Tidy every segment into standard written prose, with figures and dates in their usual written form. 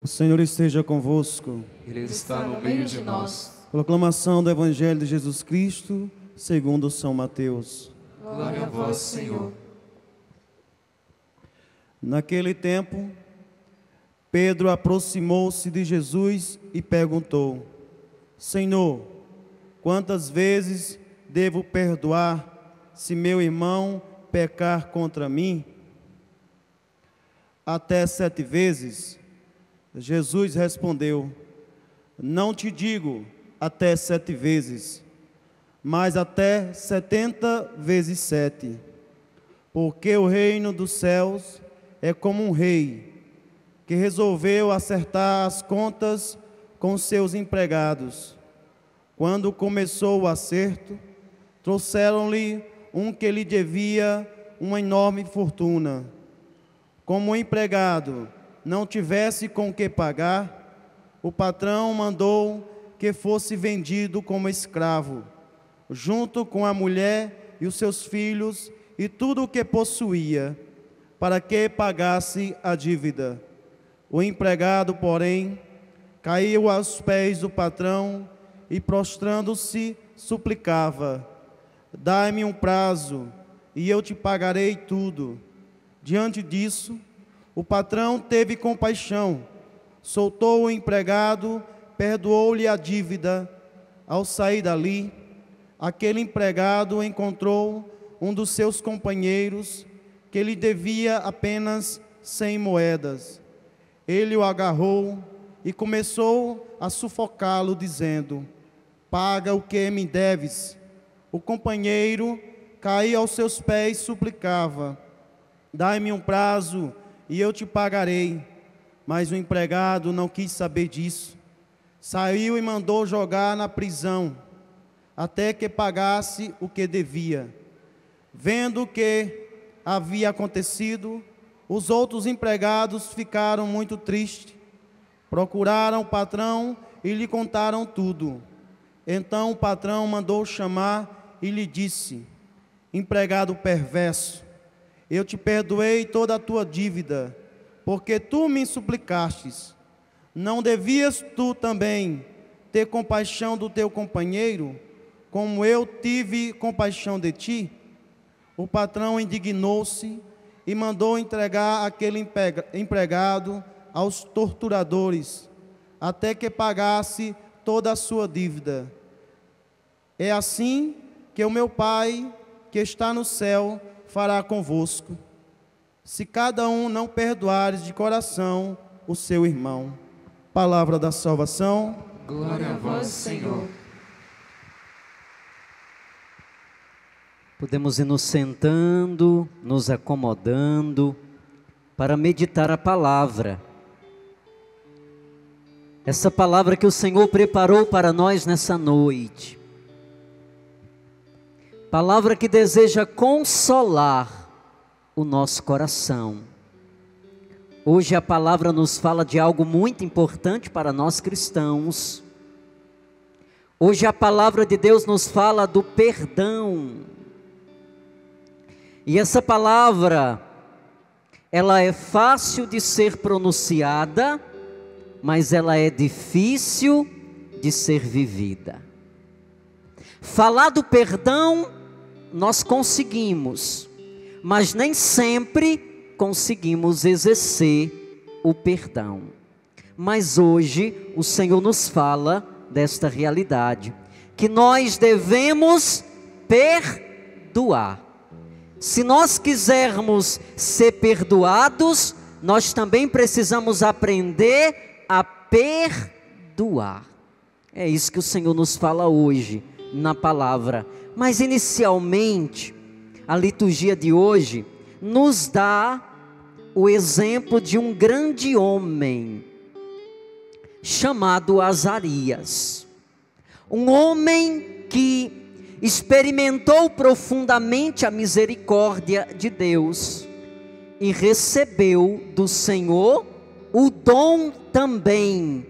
O Senhor esteja convosco. Ele está no meio de nós. Proclamação do Evangelho de Jesus Cristo, segundo São Mateus. Glória a vós, Senhor. Naquele tempo, Pedro aproximou-se de Jesus e perguntou: Senhor, quantas vezes devo perdoar se meu irmão pecar contra mim? Até 7 vezes? Jesus respondeu: Não te digo até 7 vezes, mas até 70 vezes 7. Porque o reino dos céus é como um rei que resolveu acertar as contas com seus empregados. Quando começou o acerto, trouxeram-lhe um que lhe devia uma enorme fortuna. Como o empregado não tivesse com que pagar, o patrão mandou que fosse vendido como escravo, junto com a mulher e os seus filhos e tudo o que possuía, para que pagasse a dívida. O empregado, porém, caiu aos pés do patrão e, prostrando-se, suplicava: Dai-me um prazo, e eu te pagarei tudo. Diante disso, o patrão teve compaixão, soltou o empregado, perdoou-lhe a dívida. Ao sair dali, aquele empregado encontrou um dos seus companheiros que lhe devia apenas 100 moedas. Ele o agarrou e começou a sufocá-lo, dizendo: Paga o que me deves. O companheiro caía aos seus pés e suplicava: Dai-me um prazo e eu te pagarei. Mas o empregado não quis saber disso. Saiu e mandou jogar na prisão, até que pagasse o que devia. Vendo o que havia acontecido, os outros empregados ficaram muito tristes. Procuraram o patrão e lhe contaram tudo. Então o patrão mandou chamar e lhe disse: Empregado perverso, eu te perdoei toda a tua dívida, porque tu me suplicastes. Não devias tu também ter compaixão do teu companheiro, como eu tive compaixão de ti? O patrão indignou-se e mandou entregar aquele empregado aos torturadores, até que pagasse toda a sua dívida. É assim que o meu Pai, que está no céu, fará convosco, se cada um não perdoares de coração o seu irmão. Palavra da salvação. Glória a vós, Senhor. Podemos ir nos sentando, nos acomodando, para meditar a palavra. Essa palavra que o Senhor preparou para nós nessa noite. Palavra que deseja consolar o nosso coração. Hoje a palavra nos fala de algo muito importante para nós cristãos. Hoje a palavra de Deus nos fala do perdão. E essa palavra, ela é fácil de ser pronunciada, mas ela é difícil de ser vivida. Falar do perdão, nós conseguimos, mas nem sempre conseguimos exercer o perdão. Mas hoje o Senhor nos fala desta realidade, que nós devemos perdoar. Se nós quisermos ser perdoados, nós também precisamos aprender a perdoar. É isso que o Senhor nos fala hoje na palavra. Mas inicialmente, a liturgia de hoje nos dá o exemplo de um grande homem chamado Azarias. Um homem que experimentou profundamente a misericórdia de Deus e recebeu do Senhor o dom também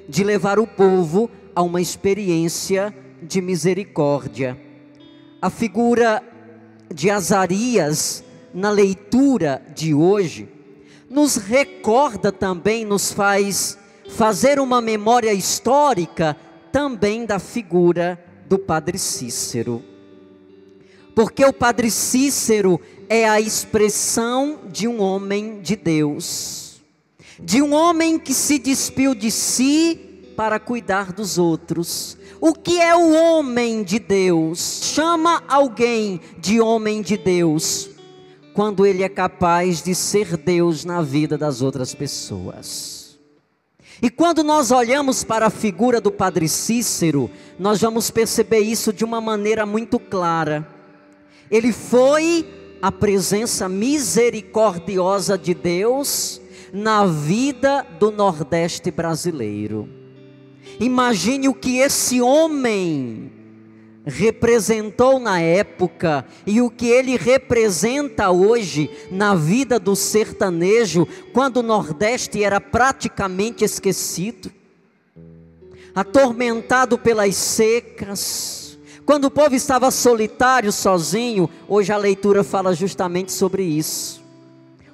de levar o povo a uma experiência de misericórdia. A figura de Azarias, na leitura de hoje, nos recorda também, nos faz fazer uma memória histórica também da figura do Padre Cícero. Porque o Padre Cícero é a expressão de um homem de Deus, de um homem que se despiu de si para cuidar dos outros. O que é o homem de Deus? Chama alguém de homem de Deus quando ele é capaz de ser Deus na vida das outras pessoas. E quando nós olhamos para a figura do Padre Cícero, nós vamos perceber isso de uma maneira muito clara. Ele foi a presença misericordiosa de Deus na vida do Nordeste brasileiro. Imagine o que esse homem representou na época e o que ele representa hoje na vida do sertanejo, quando o Nordeste era praticamente esquecido, atormentado pelas secas, quando o povo estava solitário, sozinho. Hoje a leitura fala justamente sobre isso.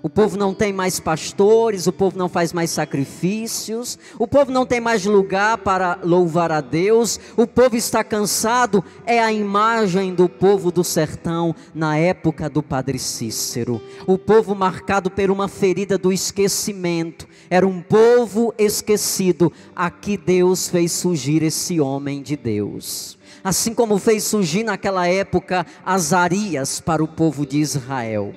O povo não tem mais pastores, o povo não faz mais sacrifícios, o povo não tem mais lugar para louvar a Deus, o povo está cansado. É a imagem do povo do sertão na época do Padre Cícero. O povo marcado por uma ferida do esquecimento, era um povo esquecido. Aqui Deus fez surgir esse homem de Deus. Assim como fez surgir naquela época Azarias para o povo de Israel.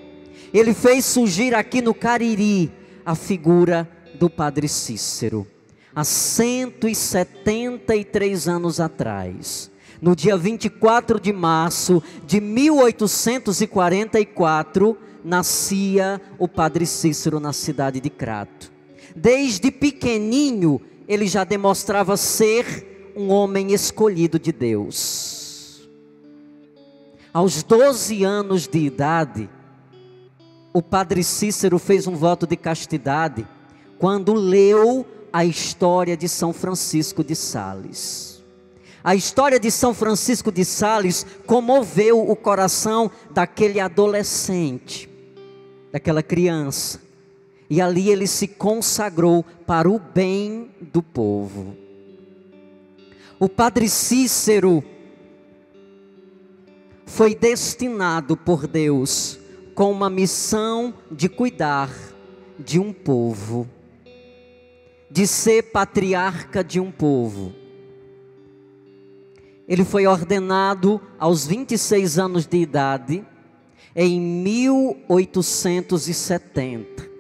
Ele fez surgir aqui no Cariri a figura do Padre Cícero. Há 173 anos atrás, no dia 24 de março de 1844, nascia o Padre Cícero na cidade de Crato. Desde pequeninho, ele já demonstrava ser um homem escolhido de Deus. Aos 12 anos de idade, o Padre Cícero fez um voto de castidade quando leu a história de São Francisco de Sales. A história de São Francisco de Sales comoveu o coração daquele adolescente, daquela criança. E ali ele se consagrou para o bem do povo. O Padre Cícero foi destinado por Deus com uma missão de cuidar de um povo, de ser patriarca de um povo. Ele foi ordenado aos 26 anos de idade, em 1870.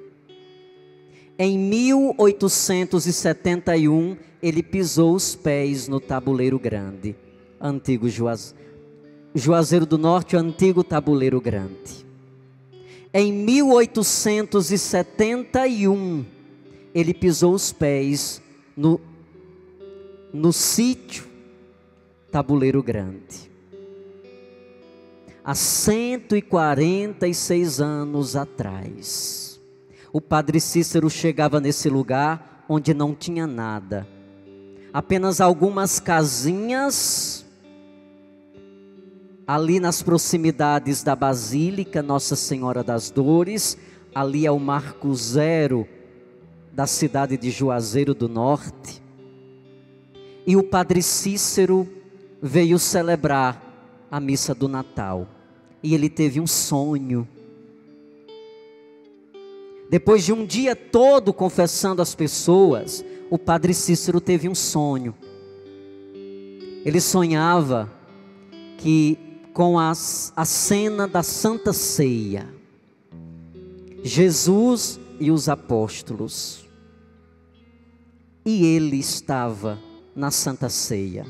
Em 1871, ele pisou os pés no Tabuleiro Grande, antigo Juazeiro do Norte, o antigo Tabuleiro Grande. Em 1871, ele pisou os pés no sítio Tabuleiro Grande. Há 146 anos atrás, o Padre Cícero chegava nesse lugar onde não tinha nada. Apenas algumas casinhas ali nas proximidades da Basílica Nossa Senhora das Dores. Ali é o Marco Zero da cidade de Juazeiro do Norte. E o Padre Cícero veio celebrar a missa do Natal. E ele teve um sonho. Depois de um dia todo confessando as pessoas, o Padre Cícero teve um sonho. Ele sonhava que com a cena da Santa Ceia, Jesus e os apóstolos, e ele estava na Santa Ceia,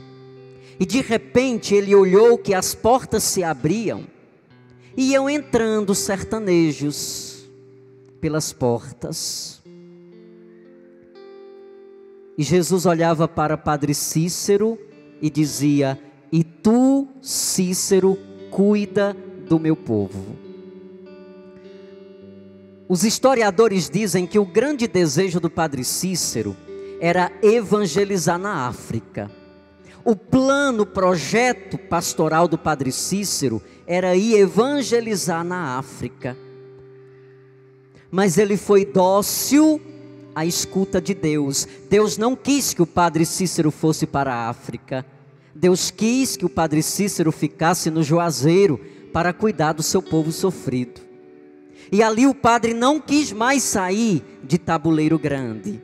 e de repente ele olhou que as portas se abriam, e iam entrando sertanejos pelas portas, e Jesus olhava para Padre Cícero e dizia: "E tu, Cícero, cuida do meu povo." Os historiadores dizem que o grande desejo do Padre Cícero era evangelizar na África. O projeto pastoral do Padre Cícero era ir evangelizar na África. mas ele foi dócil à escuta de Deus. Deus não quis que o padre Cícero fosse para a África. Deus quis que o padre Cícero ficasse no Juazeiro para cuidar do seu povo sofrido. E ali o padre não quis mais sair de Tabuleiro Grande.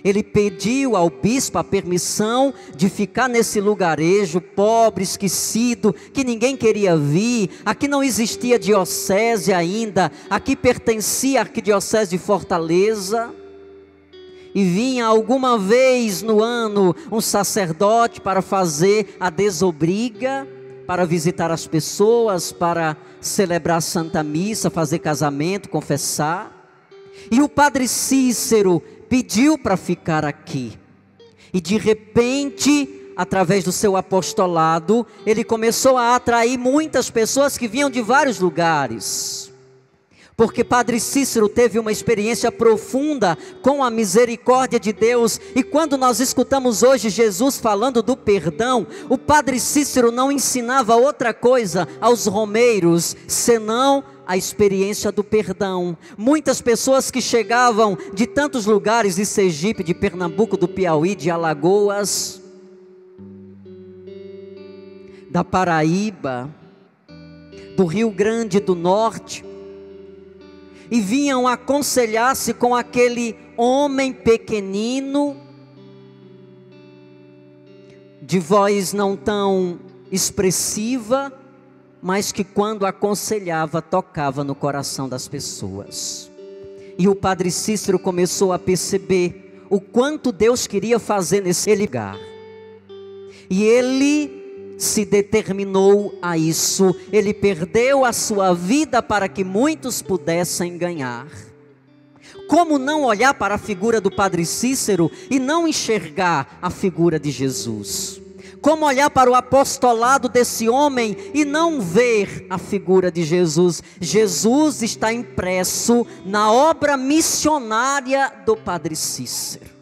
Ele pediu ao bispo a permissão de ficar nesse lugarejo pobre, esquecido, que ninguém queria vir. Aqui não existia diocese ainda, aqui pertencia à arquidiocese de Fortaleza. E vinha alguma vez no ano um sacerdote para fazer a desobriga, para visitar as pessoas, para celebrar a Santa Missa, fazer casamento, confessar. E o padre Cícero pediu para ficar aqui. E de repente, através do seu apostolado, ele começou a atrair muitas pessoas que vinham de vários lugares. Porque padre Cícero teve uma experiência profunda com a misericórdia de Deus. E quando nós escutamos hoje Jesus falando do perdão, o padre Cícero não ensinava outra coisa aos romeiros, senão a experiência do perdão. Muitas pessoas que chegavam de tantos lugares, de Sergipe, de Pernambuco, do Piauí, de Alagoas, da Paraíba, do Rio Grande do Norte, e vinham aconselhar-se com aquele homem pequenino, de voz não tão expressiva, mas que quando aconselhava, tocava no coração das pessoas. E o padre Cícero começou a perceber o quanto Deus queria fazer nesse lugar. E ele se determinou a isso. Ele perdeu a sua vida para que muitos pudessem ganhar. Como não olhar para a figura do padre Cícero e não enxergar a figura de Jesus? Como olhar para o apostolado desse homem e não ver a figura de Jesus? Jesus está impresso na obra missionária do padre Cícero.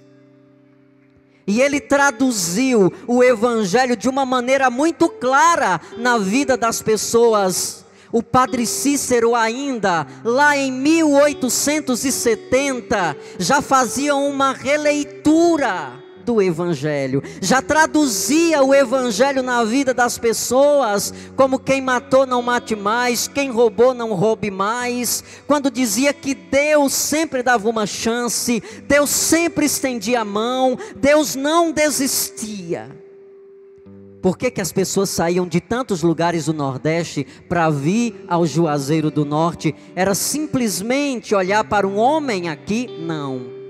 E ele traduziu o evangelho de uma maneira muito clara na vida das pessoas. O padre Cícero ainda, lá em 1870, já fazia uma releitura do evangelho, já traduzia o evangelho na vida das pessoas, como quem matou não mate mais, quem roubou não roube mais, quando dizia que Deus sempre dava uma chance, Deus sempre estendia a mão, Deus não desistia. Por que as pessoas saíam de tantos lugares do Nordeste para vir ao Juazeiro do Norte? Era simplesmente olhar para um homem aqui? Não.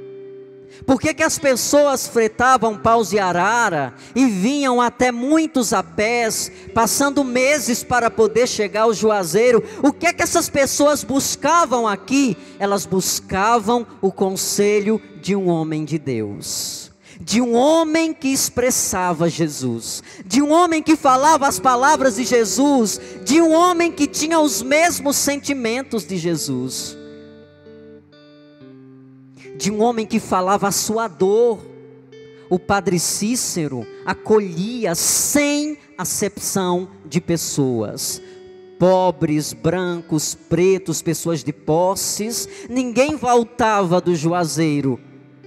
Por que as pessoas fretavam paus de arara e vinham até muitos a pés, passando meses para poder chegar ao Juazeiro? O que essas pessoas buscavam aqui? Elas buscavam o conselho de um homem de Deus, de um homem que expressava Jesus, de um homem que falava as palavras de Jesus, de um homem que tinha os mesmos sentimentos de Jesus, de um homem que falava a sua dor. O padre Cícero acolhia sem acepção de pessoas, pobres, brancos, pretos, pessoas de posses. Ninguém voltava do Juazeiro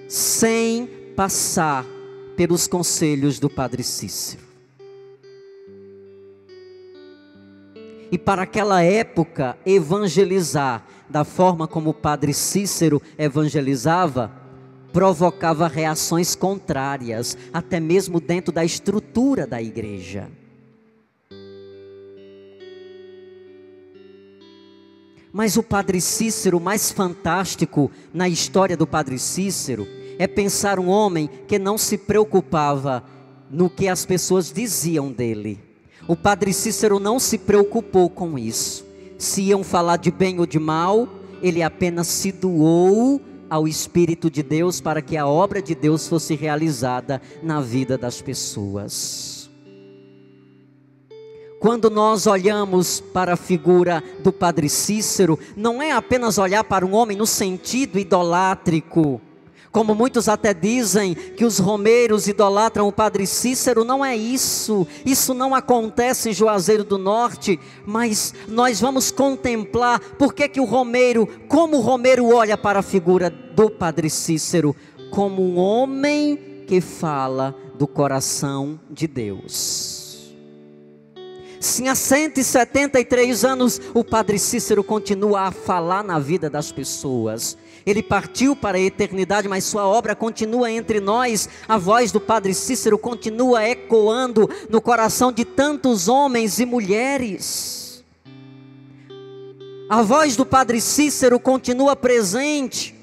sem passar pelos conselhos do padre Cícero. E para aquela época, evangelizar da forma como o padre Cícero evangelizava, provocava reações contrárias, até mesmo dentro da estrutura da igreja. Mas o padre Cícero, mais fantástico na história do padre Cícero, é pensar um homem que não se preocupava no que as pessoas diziam dele. O padre Cícero não se preocupou com isso. Se iam falar de bem ou de mal, ele apenas se doou ao Espírito de Deus para que a obra de Deus fosse realizada na vida das pessoas. Quando nós olhamos para a figura do padre Cícero, não é apenas olhar para um homem no sentido idolátrico, Como muitos até dizem que os romeiros idolatram o Padre Cícero, não é isso. Isso não acontece em Juazeiro do Norte, mas nós vamos contemplar porque que como o romeiro olha para a figura do Padre Cícero, como um homem que fala do coração de Deus. Sim, há 173 anos o Padre Cícero continua a falar na vida das pessoas. Ele partiu para a eternidade, mas sua obra continua entre nós. A voz do Padre Cícero continua ecoando no coração de tantos homens e mulheres. A voz do Padre Cícero continua presente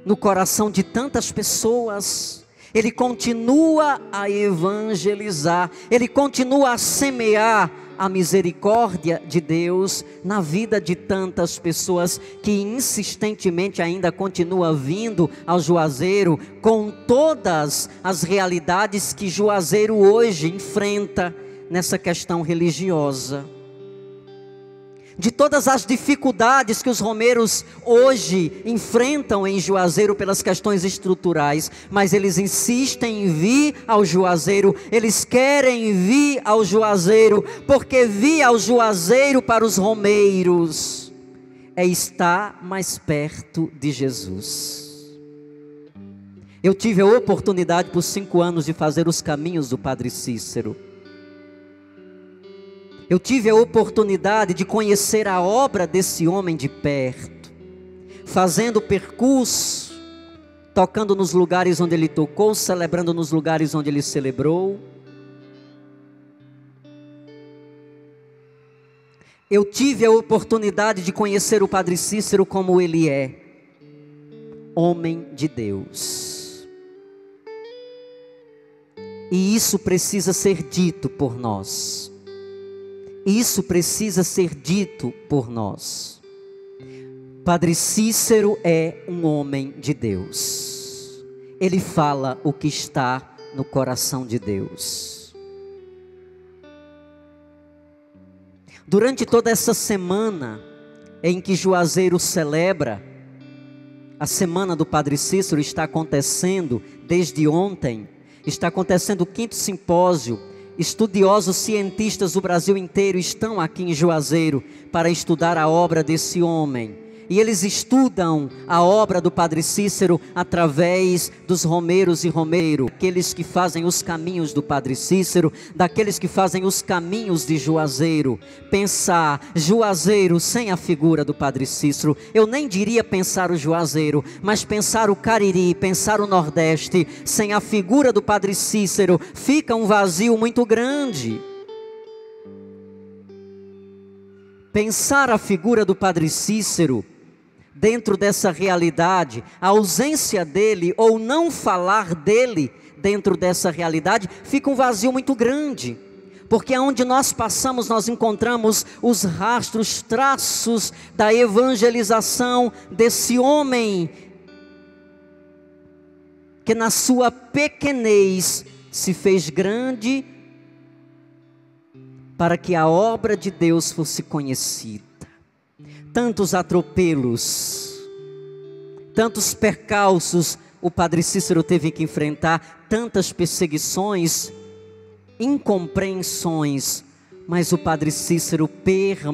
no coração de tantas pessoas. Ele continua a evangelizar, ele continua a semear a misericórdia de Deus na vida de tantas pessoas que insistentemente ainda continua vindo ao Juazeiro com todas as realidades que Juazeiro hoje enfrenta nessa questão religiosa. De todas as dificuldades que os romeiros hoje enfrentam em Juazeiro pelas questões estruturais, mas eles insistem em vir ao Juazeiro, eles querem vir ao Juazeiro, porque vir ao Juazeiro para os romeiros é estar mais perto de Jesus. Eu tive a oportunidade por 5 anos de fazer os caminhos do Padre Cícero. Eu tive a oportunidade de conhecer a obra desse homem de perto, fazendo o percurso, tocando nos lugares onde ele tocou, celebrando nos lugares onde ele celebrou. Eu tive a oportunidade de conhecer o Padre Cícero como ele é, homem de Deus. E isso precisa ser dito por nós. Isso precisa ser dito por nós. Padre Cícero é um homem de Deus. Ele fala o que está no coração de Deus. Durante toda essa semana em que Juazeiro celebra, a semana do Padre Cícero está acontecendo desde ontem, está acontecendo o 5º simpósio. Estudiosos cientistas do Brasil inteiro estão aqui em Juazeiro para estudar a obra desse homem. E eles estudam a obra do Padre Cícero através dos romeiros e romeiros, aqueles que fazem os caminhos do Padre Cícero, daqueles que fazem os caminhos de Juazeiro. Pensar Juazeiro sem a figura do Padre Cícero, eu nem diria pensar o Juazeiro, mas pensar o Cariri, pensar o Nordeste, sem a figura do Padre Cícero, fica um vazio muito grande. Pensar a figura do Padre Cícero dentro dessa realidade, a ausência dele ou não falar dele dentro dessa realidade, fica um vazio muito grande. Porque aonde nós passamos, nós encontramos os rastros, traços da evangelização desse homem que na sua pequenez se fez grande para que a obra de Deus fosse conhecida. Tantos atropelos, tantos percalços o Padre Cícero teve que enfrentar, tantas perseguições, incompreensões, mas o Padre Cícero permaneceu.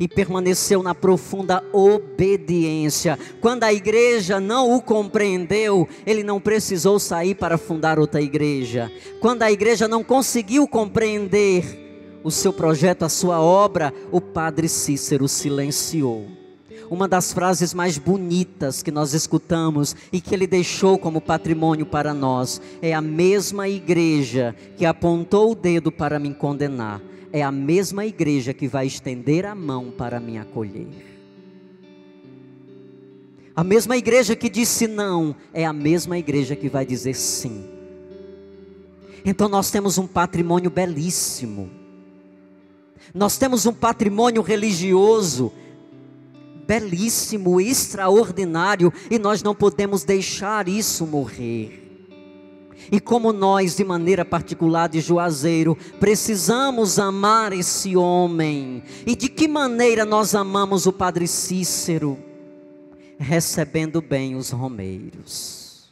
E permaneceu na profunda obediência. Quando a igreja não o compreendeu, ele não precisou sair para fundar outra igreja. Quando a igreja não conseguiu compreender o seu projeto, a sua obra, o Padre Cícero silenciou. Uma das frases mais bonitas que nós escutamos e que ele deixou como patrimônio para nós é: a mesma igreja que apontou o dedo para me condenar é a mesma igreja que vai estender a mão para me acolher. A mesma igreja que disse não é a mesma igreja que vai dizer sim. Então nós temos um patrimônio belíssimo. Nós temos um patrimônio religioso belíssimo, extraordinário, e nós não podemos deixar isso morrer. E como nós, de maneira particular de Juazeiro, precisamos amar esse homem. E de que maneira nós amamos o Padre Cícero? recebendo bem os romeiros.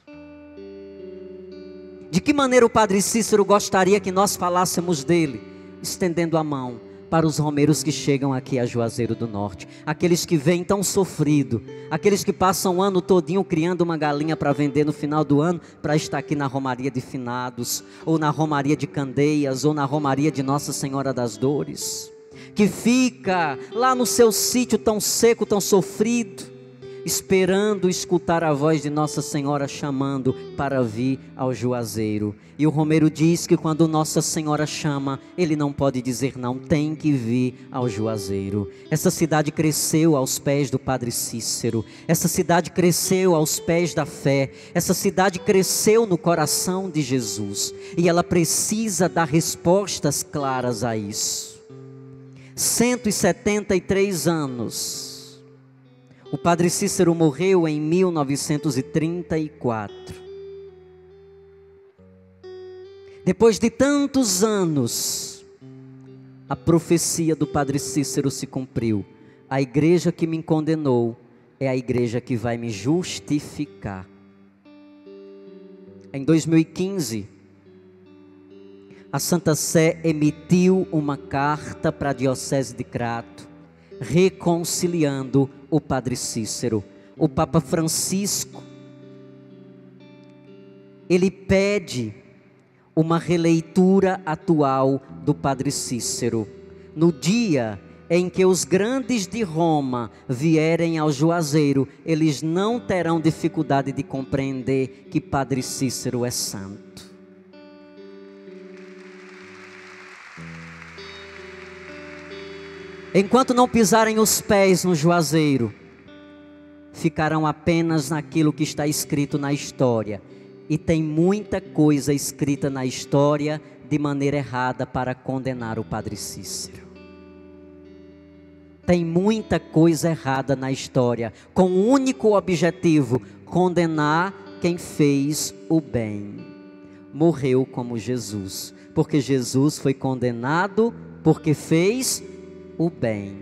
De que maneira o Padre Cícero gostaria que nós falássemos dele? Estendendo a mão para os romeiros que chegam aqui a Juazeiro do Norte, aqueles que vêm tão sofrido, aqueles que passam o ano todinho criando uma galinha para vender no final do ano, para estar aqui na Romaria de Finados, ou na Romaria de Candeias, ou na Romaria de Nossa Senhora das Dores, que fica lá no seu sítio tão seco, tão sofrido, esperando escutar a voz de Nossa Senhora chamando para vir ao Juazeiro. E o romeiro diz que quando Nossa Senhora chama, ele não pode dizer não, tem que vir ao Juazeiro. Essa cidade cresceu aos pés do Padre Cícero, essa cidade cresceu aos pés da fé, essa cidade cresceu no coração de Jesus, e ela precisa dar respostas claras a isso. 173 anos. O Padre Cícero morreu em 1934. Depois de tantos anos, a profecia do Padre Cícero se cumpriu. A igreja que me condenou é a igreja que vai me justificar. Em 2015, a Santa Sé emitiu uma carta para a Diocese de Crato, reconciliando o Padre Cícero. O Papa Francisco, ele pede uma releitura atual do Padre Cícero. No dia em que os grandes de Roma vierem ao Juazeiro, eles não terão dificuldade de compreender que Padre Cícero é santo. Enquanto não pisarem os pés no Juazeiro, ficarão apenas naquilo que está escrito na história. E tem muita coisa escrita na história de maneira errada para condenar o Padre Cícero. Tem muita coisa errada na história, com o único objetivo: condenar quem fez o bem. Morreu como Jesus, porque Jesus foi condenado porque fez o bem.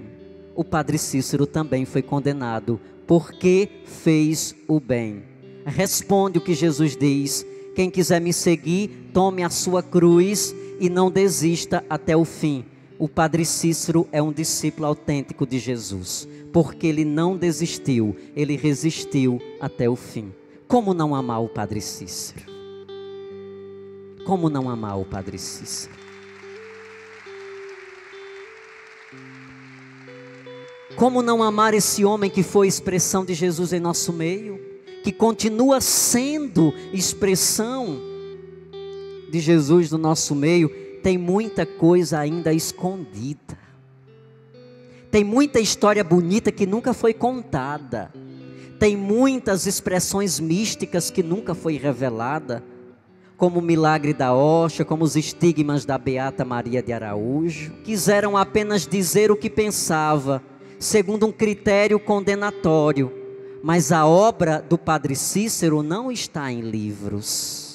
O Padre Cícero também foi condenado porque fez o bem. Responde o que Jesus diz: quem quiser me seguir, tome a sua cruz e não desista até o fim. O Padre Cícero é um discípulo autêntico de Jesus, porque ele não desistiu, ele resistiu até o fim. Como não amar o Padre Cícero? Como não amar o Padre Cícero? Como não amar esse homem que foi expressão de Jesus em nosso meio, que continua sendo expressão de Jesus no nosso meio? Tem muita coisa ainda escondida, tem muita história bonita que nunca foi contada, tem muitas expressões místicas que nunca foi revelada, como o milagre da Hóstia, como os estigmas da Beata Maria de Araújo. Quiseram apenas dizer o que pensava, segundo um critério condenatório, mas a obra do Padre Cícero não está em livros.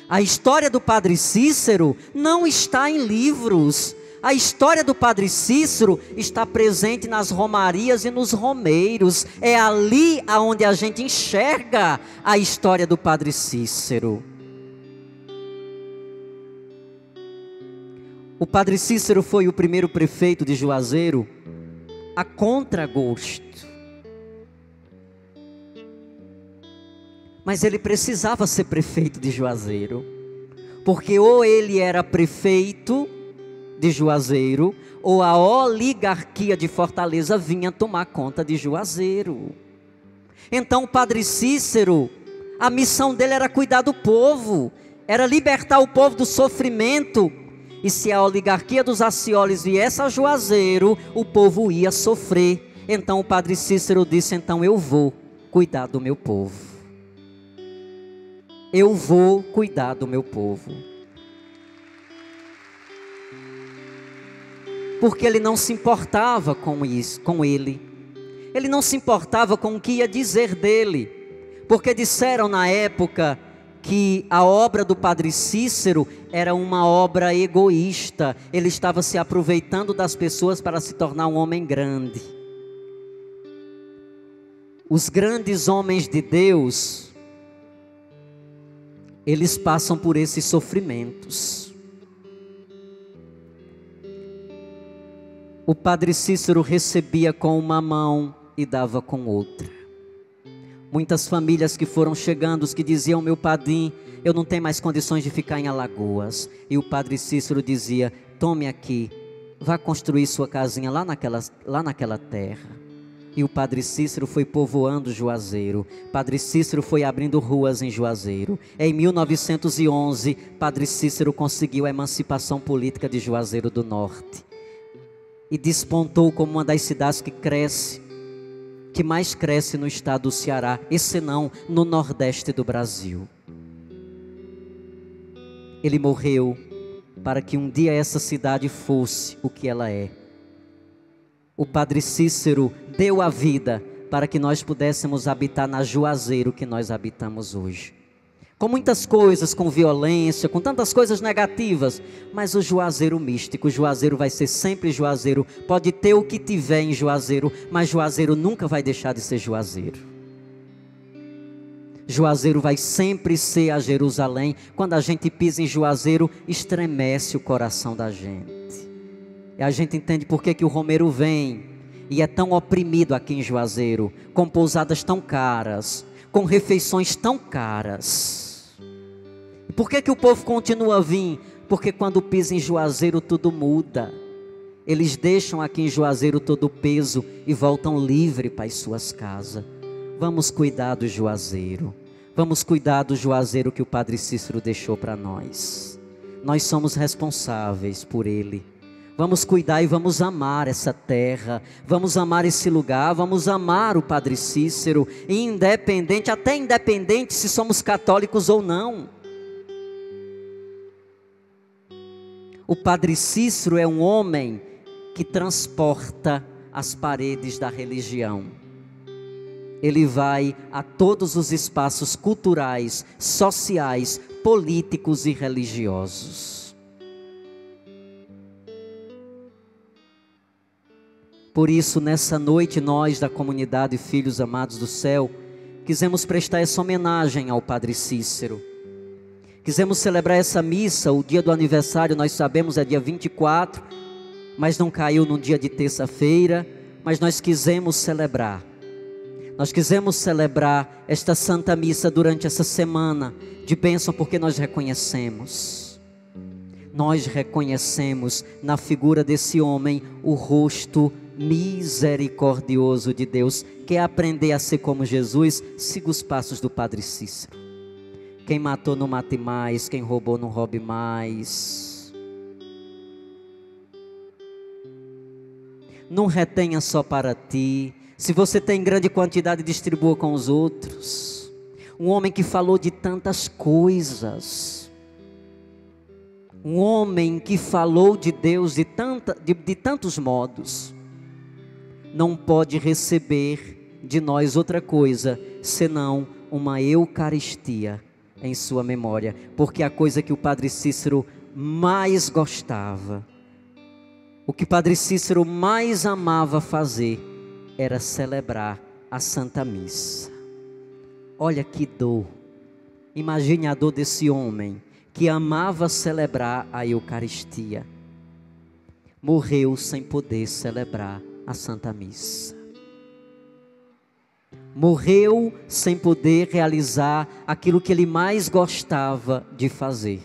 A história do Padre Cícero não está em livros. A história do Padre Cícero está presente nas romarias e nos romeiros. É ali aonde a gente enxerga a história do Padre Cícero. O Padre Cícero foi o primeiro prefeito de Juazeiro a contragosto. Mas ele precisava ser prefeito de Juazeiro, porque ou ele era prefeito de Juazeiro, ou a oligarquia de Fortaleza vinha tomar conta de Juazeiro. Então o Padre Cícero, a missão dele era cuidar do povo, era libertar o povo do sofrimento. E se a oligarquia dos Accioles viesse a Juazeiro, o povo ia sofrer. Então o Padre Cícero disse: então eu vou cuidar do meu povo. Eu vou cuidar do meu povo. Porque ele não se importava com isso, com ele. Ele não se importava com o que ia dizer dele. Porque disseram na época que a obra do Padre Cícero era uma obra egoísta. Ele estava se aproveitando das pessoas para se tornar um homem grande. Os grandes homens de Deus, eles passam por esses sofrimentos. O Padre Cícero recebia com uma mão e dava com outra. Muitas famílias que foram chegando, os que diziam: meu padrinho, eu não tenho mais condições de ficar em Alagoas. E o Padre Cícero dizia: tome aqui, vá construir sua casinha lá naquela terra. E o Padre Cícero foi povoando Juazeiro. Padre Cícero foi abrindo ruas em Juazeiro. Em 1911, Padre Cícero conseguiu a emancipação política de Juazeiro do Norte. E despontou como uma das cidades que mais cresce no estado do Ceará, e se não, no Nordeste do Brasil. Ele morreu para que um dia essa cidade fosse o que ela é. O Padre Cícero deu a vida para que nós pudéssemos habitar na Juazeiro que nós habitamos hoje. Com muitas coisas, com violência, com tantas coisas negativas, mas o Juazeiro místico, o Juazeiro vai ser sempre Juazeiro. Pode ter o que tiver em Juazeiro, mas Juazeiro nunca vai deixar de ser Juazeiro. Juazeiro vai sempre ser a Jerusalém. Quando a gente pisa em Juazeiro, estremece o coração da gente. E a gente entende por que o romeiro vem e é tão oprimido aqui em Juazeiro, com pousadas tão caras, com refeições tão caras. E por que o povo continua a vir? Porque quando pisa em Juazeiro tudo muda. Eles deixam aqui em Juazeiro todo o peso e voltam livre para as suas casas. Vamos cuidar do Juazeiro. Vamos cuidar do Juazeiro que o Padre Cícero deixou para nós. Nós somos responsáveis por ele. Vamos cuidar e vamos amar essa terra, vamos amar esse lugar, vamos amar o Padre Cícero, independente, até independente se somos católicos ou não. O Padre Cícero é um homem que transporta as paredes da religião. Ele vai a todos os espaços culturais, sociais, políticos e religiosos. Por isso, nessa noite, nós da comunidade Filhos Amados do Céu, quisemos prestar essa homenagem ao Padre Cícero. Quisemos celebrar essa missa, o dia do aniversário, nós sabemos, é dia 24, mas não caiu num dia de terça-feira, mas nós quisemos celebrar. Nós quisemos celebrar esta Santa Missa durante essa semana de bênção, porque nós reconhecemos na figura desse homem o rosto misericordioso de Deus. Quer aprender a ser como Jesus? Siga os passos do Padre Cícero. Quem matou não mate mais, quem roubou não roube mais. Não retenha só para ti. Se você tem grande quantidade, distribua com os outros. Um homem que falou de tantas coisas. Um homem que falou de Deus de tantos modos. Não pode receber de nós outra coisa, senão uma Eucaristia em sua memória. Porque a coisa que o Padre Cícero mais gostava, o que o Padre Cícero mais amava fazer, era celebrar a Santa Missa. Olha que dor. Imagine a dor desse homem que amava celebrar a Eucaristia. Morreu sem poder celebrar a Santa Missa. Morreu sem poder realizar aquilo que ele mais gostava de fazer,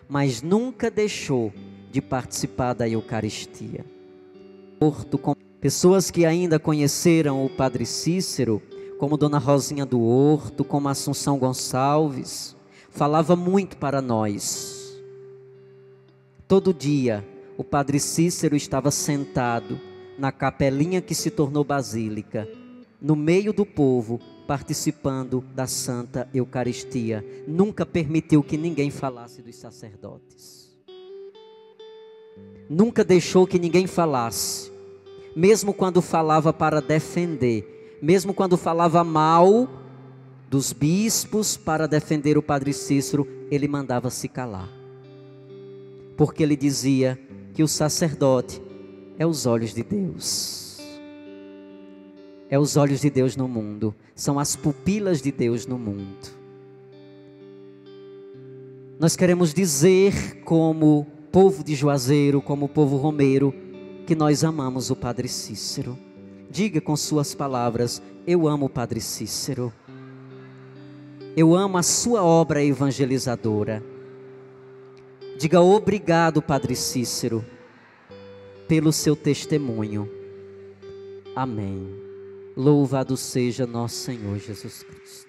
mas nunca deixou de participar da Eucaristia. Com pessoas que ainda conheceram o Padre Cícero, como Dona Rosinha do Horto, como Assunção Gonçalves, falava muito para nós. Todo dia o Padre Cícero estava sentado na capelinha que se tornou basílica, no meio do povo, participando da Santa Eucaristia. Nunca permitiu que ninguém falasse dos sacerdotes. Nunca deixou que ninguém falasse. Mesmo quando falava para defender, mesmo quando falava mal dos bispos para defender o Padre Cícero, ele mandava se calar. Porque ele dizia que o sacerdote é os olhos de Deus. É os olhos de Deus no mundo, são as pupilas de Deus no mundo. Nós queremos dizer, como povo de Juazeiro, como povo romeiro, que nós amamos o Padre Cícero. Diga com suas palavras: eu amo o Padre Cícero. Eu amo a sua obra evangelizadora. Diga: obrigado, Padre Cícero, pelo seu testemunho. Amém. Louvado seja nosso Senhor Jesus Cristo.